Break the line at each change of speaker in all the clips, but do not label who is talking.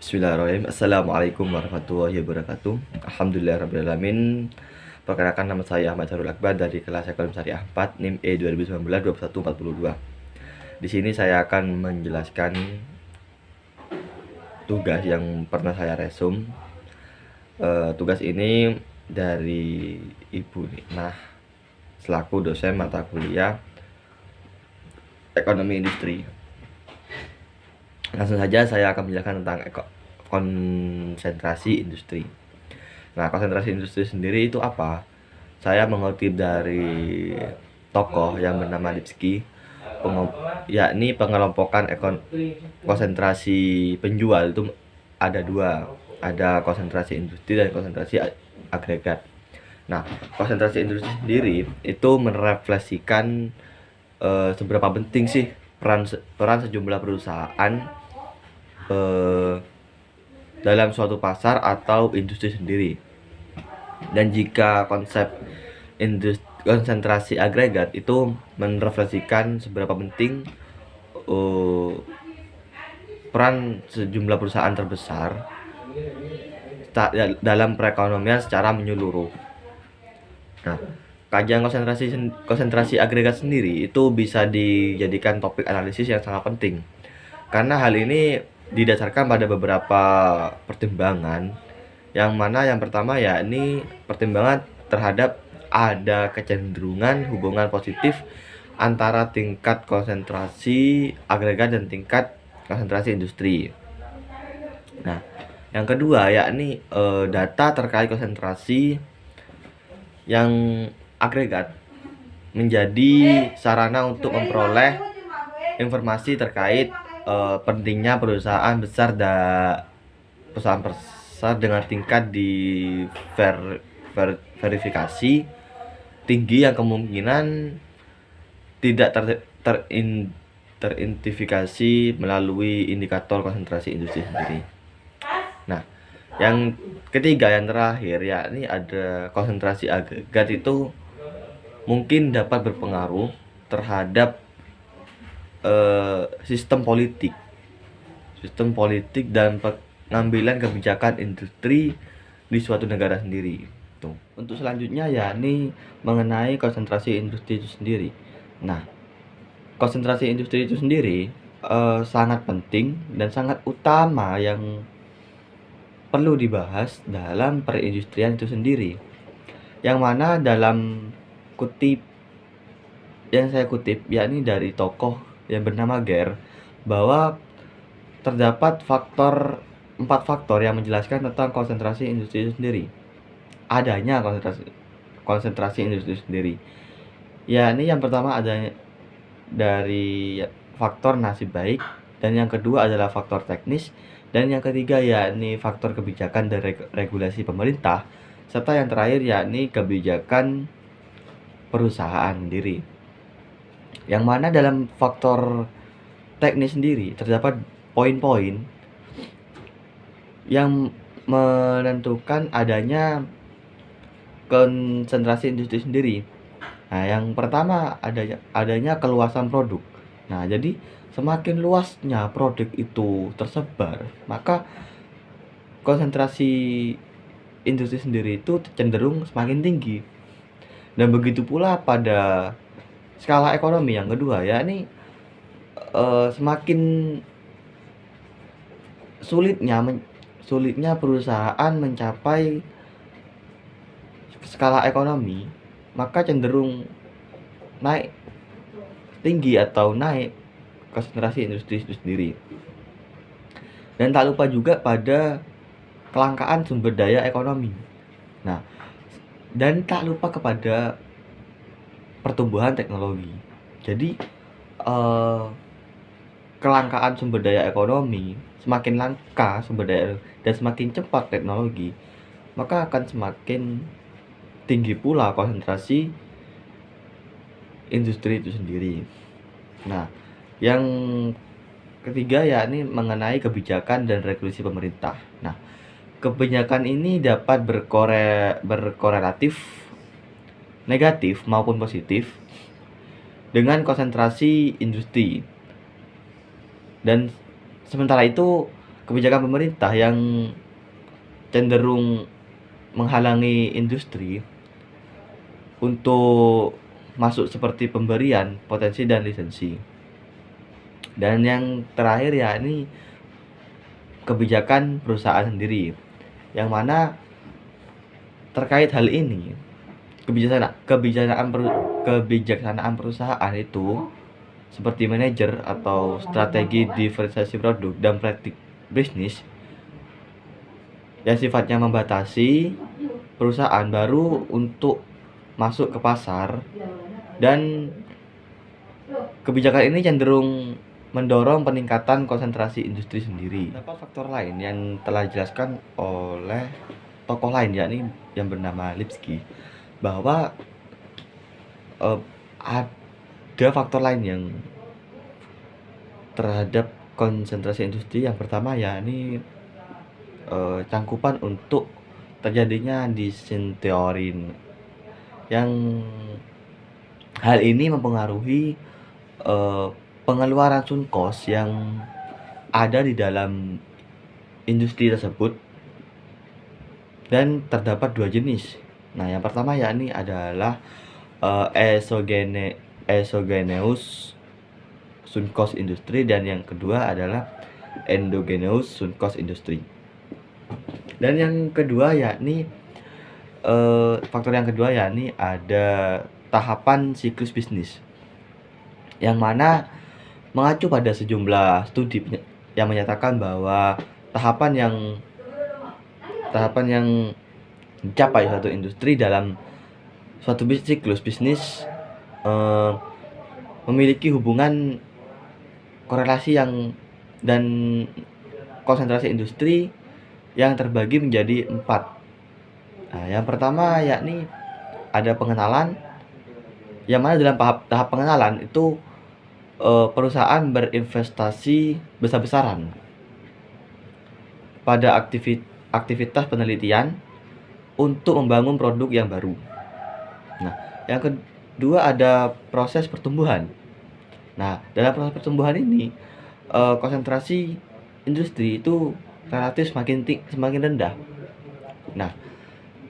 Bismillahirrahmanirrahim. Assalamualaikum warahmatullahi wabarakatuh. Alhamdulillahirrahmanirrahim. Perkenalkan, nama saya Ahmad Syarul Akbar dari kelas Ekonomi Syariah 4 NIM E 2019-2142. Di sini saya akan menjelaskan tugas yang pernah saya resum. Tugas ini dari Ibu Niknah selaku dosen mata kuliah Ekonomi Industri. Langsung saja saya akan menjelaskan tentang konsentrasi industri. Nah, konsentrasi industri sendiri itu apa? Saya mengutip dari tokoh yang bernama Lipski, yakni pengelompokan konsentrasi penjual itu ada dua, ada konsentrasi industri dan konsentrasi agregat. Nah, konsentrasi industri sendiri itu merefleksikan seberapa penting sih peran sejumlah perusahaan dalam suatu pasar atau industri sendiri. Dan jika konsep konsentrasi agregat itu merefleksikan seberapa penting peran sejumlah perusahaan terbesar dalam perekonomian secara menyeluruh. Nah, kajian konsentrasi agregat sendiri itu bisa dijadikan topik analisis yang sangat penting, karena hal ini didasarkan pada beberapa pertimbangan, yang mana yang pertama yakni pertimbangan terhadap ada kecenderungan hubungan positif antara tingkat konsentrasi agregat dan tingkat konsentrasi industri. Nah, yang kedua yakni data terkait konsentrasi yang agregat menjadi sarana untuk memperoleh informasi terkait pentingnya perusahaan besar dengan tingkat verifikasi tinggi yang kemungkinan tidak teridentifikasi melalui indikator konsentrasi industri sendiri. Nah, yang ketiga, yang terakhir, yakni ada konsentrasi agregat itu mungkin dapat berpengaruh terhadap sistem politik dan pengambilan kebijakan industri di suatu negara sendiri. Tuh. Untuk selanjutnya yakni mengenai konsentrasi industri itu sendiri. Nah, konsentrasi industri itu sendiri sangat penting dan sangat utama yang perlu dibahas dalam perindustrian itu sendiri. Yang mana dalam kutip yang saya kutip yakni dari tokoh yang bernama Ger, bahwa terdapat 4 faktor yang menjelaskan tentang konsentrasi industri itu sendiri. Adanya konsentrasi industri sendiri. Yakni yang pertama adanya dari faktor nasib baik, dan yang kedua adalah faktor teknis, dan yang ketiga yakni faktor kebijakan dan regulasi pemerintah, serta yang terakhir yakni kebijakan perusahaan sendiri. Yang mana dalam faktor teknis sendiri terdapat poin-poin yang menentukan adanya konsentrasi industri sendiri. Nah, yang pertama adanya keluasan produk. Nah, jadi semakin luasnya produk itu tersebar, maka konsentrasi industri sendiri itu cenderung semakin tinggi. Dan begitu pula pada skala ekonomi yang kedua, yakni semakin sulitnya perusahaan mencapai skala ekonomi, maka cenderung naik tinggi atau naik konsentrasi industri itu sendiri. Dan tak lupa juga pada kelangkaan sumber daya ekonomi. Nah, dan tak lupa kepada pertumbuhan teknologi. Jadi kelangkaan sumber daya ekonomi, semakin langka sumber daya dan semakin cepat teknologi, maka akan semakin tinggi pula konsentrasi industri itu sendiri. Nah, yang ketiga yakni mengenai kebijakan dan regulasi pemerintah. Nah, kebijakan ini dapat berkorelatif negatif maupun positif dengan konsentrasi industri. Dan sementara itu kebijakan pemerintah yang cenderung menghalangi industri untuk masuk seperti pemberian potensi dan lisensi. Dan yang terakhir ya ini kebijakan perusahaan sendiri, yang mana terkait hal ini kebijaksanaan perusahaan itu seperti manajer atau strategi diferensiasi produk dan praktik bisnis yang sifatnya membatasi perusahaan baru untuk masuk ke pasar, dan kebijakan ini cenderung mendorong peningkatan konsentrasi industri sendiri. Beberapa faktor lain yang telah dijelaskan oleh tokoh lain yakni yang bernama Lipsky, bahwa ada faktor lain yang terhadap konsentrasi industri. Yang pertama yakni cangkupan untuk terjadinya disinteorin, yang hal ini mempengaruhi pengeluaran Sunkos yang ada di dalam industri tersebut, dan terdapat dua jenis. Nah, yang pertama yakni adalah exogenous Sunkos industri, dan yang kedua adalah endogenous Sunkos industri. Dan yang kedua yakni faktor yang kedua yakni ada tahapan siklus bisnis, yang mana mengacu pada sejumlah studi yang menyatakan bahwa tahapan yang dicapai suatu industri dalam suatu siklus bisnis memiliki hubungan korelasi dan konsentrasi industri yang terbagi menjadi 4. Nah, yang pertama yakni ada pengenalan, yang mana dalam tahap pengenalan itu perusahaan berinvestasi besar-besaran pada aktivitas penelitian untuk membangun produk yang baru. Nah, yang kedua ada proses pertumbuhan. Nah, dalam proses pertumbuhan ini konsentrasi industri itu relatif semakin rendah. Nah,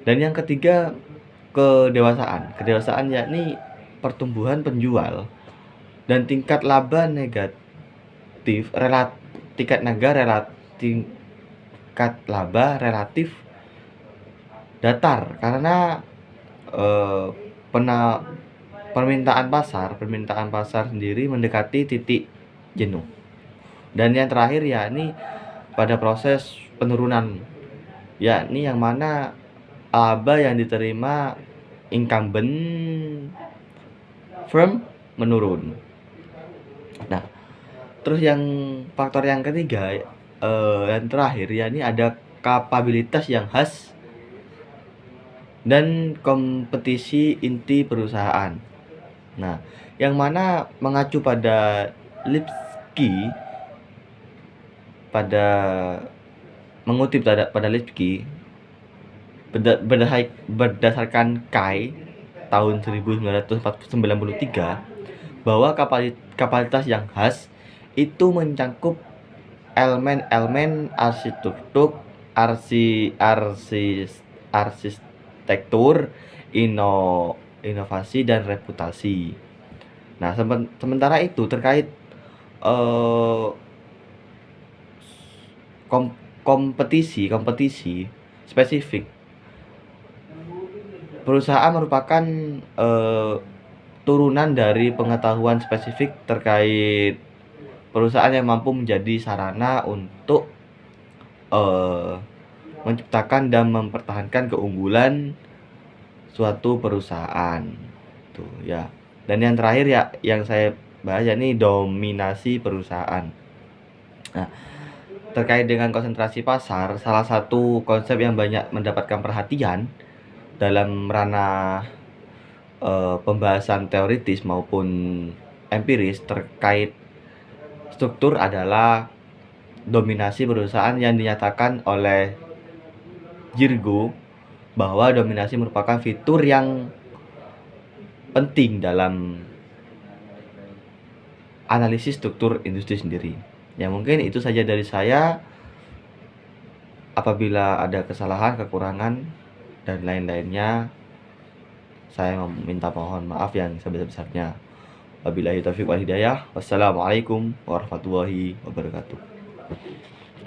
dan yang ketiga kedewasaan yakni pertumbuhan penjual dan tingkat laba negatif tingkat laba relatif datar karena permintaan pasar sendiri mendekati titik jenuh. Dan yang terakhir yakni pada proses penurunan, yakni yang mana laba yang diterima incumbent firm menurun. Nah, terus yang faktor yang ketiga yang terakhir yakni ada kapabilitas yang khas dan kompetisi inti perusahaan. Nah, yang mana mengacu pada Lipsky, berdasarkan Kai tahun 1993, bahwa kapasitas yang khas itu mencakup elemen-elemen arsitektur, inovasi dan reputasi. Nah, sementara itu terkait kompetisi spesifik, perusahaan merupakan turunan dari pengetahuan spesifik terkait perusahaan yang mampu menjadi sarana untuk menciptakan dan mempertahankan keunggulan suatu perusahaan. Tuh ya. Dan yang terakhir ya yang saya bahas yakni dominasi perusahaan. Nah, terkait dengan konsentrasi pasar, salah satu konsep yang banyak mendapatkan perhatian dalam ranah pembahasan teoritis maupun empiris terkait struktur adalah dominasi perusahaan, yang dinyatakan oleh Jirgo bahwa dominasi merupakan fitur yang penting dalam analisis struktur industri sendiri. Ya, mungkin itu saja dari saya. Apabila ada kesalahan, kekurangan, dan lain-lainnya, saya meminta mohon maaf yang sebesar-besarnya. Wabillahi taufiq wal hidayah. Wassalamualaikum warahmatullahi wabarakatuh.